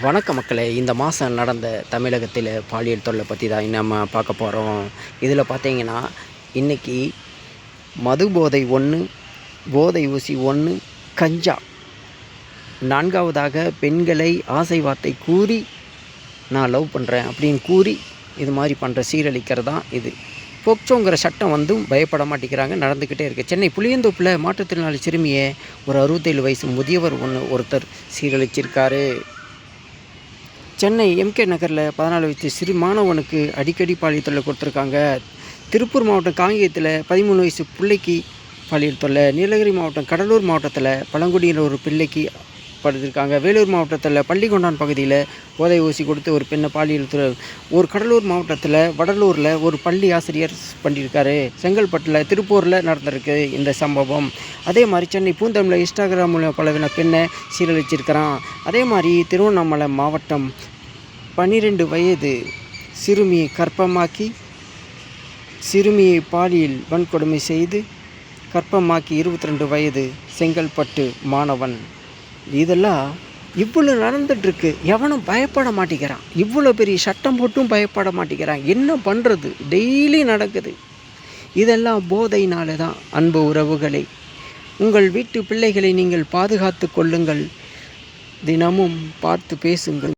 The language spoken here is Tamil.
வணக்க மக்களே, இந்த மாதம் நடந்த தமிழகத்தில் பாலியல் தொல்லை பற்றி தான் நம்ம பார்க்க போகிறோம். இதில் பார்த்தீங்கன்னா, இன்றைக்கி மது போதை 1, போதை ஊசி 1, கஞ்சா 4வதாக பெண்களை ஆசை வார்த்தை கூறி நான் லவ் பண்ணுறேன் அப்படின்னு கூறி இது மாதிரி பண்ணுற சீரழிக்கிறது தான் இது. போக்சோங்கிற சட்டம் பயப்பட மாட்டேங்கிறாங்க, நடந்துக்கிட்டே இருக்குது. சென்னை புளியந்தோப்பில் மாற்றுத்திறனாளி சிறுமியை ஒரு 67 வயசு முதியவர் ஒருத்தர் சீரழிச்சிருக்காரு. சென்னை எம்கே நகரில் 14 வயசு சிறு மாணவனுக்கு அடிக்கடி பாலியல் தொல்லை கொடுத்துருக்காங்க. திருப்பூர் மாவட்டம் காங்கேயத்தில் 13 வயசு பிள்ளைக்கு பாலியல் தொல்லை. நீலகிரி மாவட்டம் கடலூர் மாவட்டத்தில் பழங்குடியினர் ஒரு பிள்ளைக்கு படுத்திருக்காங்க. வேலூர் மாவட்டத்தில் பள்ளிக்கொண்டான் பகுதியில் போதை ஊசி கொடுத்து ஒரு பெண்ணை பாலியல் தொல்லை. ஒரு கடலூர் மாவட்டத்தில் வடலூரில் ஒரு பள்ளி ஆசிரியர் பண்ணியிருக்காரு. செங்கல்பட்டில் திருப்பூரில் நடந்திருக்கு இந்த சம்பவம். அதே மாதிரி சென்னை பூந்தமல்லியில் இன்ஸ்டாகிராம் மூலம் பலவின பெண்ணை சீரழிச்சிருக்கிறான். அதே மாதிரி திருவண்ணாமலை மாவட்டம் 12 வயது சிறுமியை கர்ப்பமாக்கி சிறுமியை பாலியல் வன்கொடுமை செய்து கர்ப்பமாக்கி 22 வயது செங்கல்பட்டு மாணவன். இதெல்லாம் இவ்வளோ நடந்துகிட்ருக்கு. எவனும் பயப்பட மாட்டேங்கிறான். இவ்வளோ பெரிய சட்டம் போட்டும் பயப்பட மாட்டேங்கிறான். என்ன பண்ணுறது? டெய்லி நடக்குது. இதெல்லாம் போதையினால தான். அன்பு உறவுகளை, உங்கள் வீட்டு பிள்ளைகளை நீங்கள் பாதுகாத்து கொள்ளுங்கள். தினமும் பார்த்து பேசுங்கள்.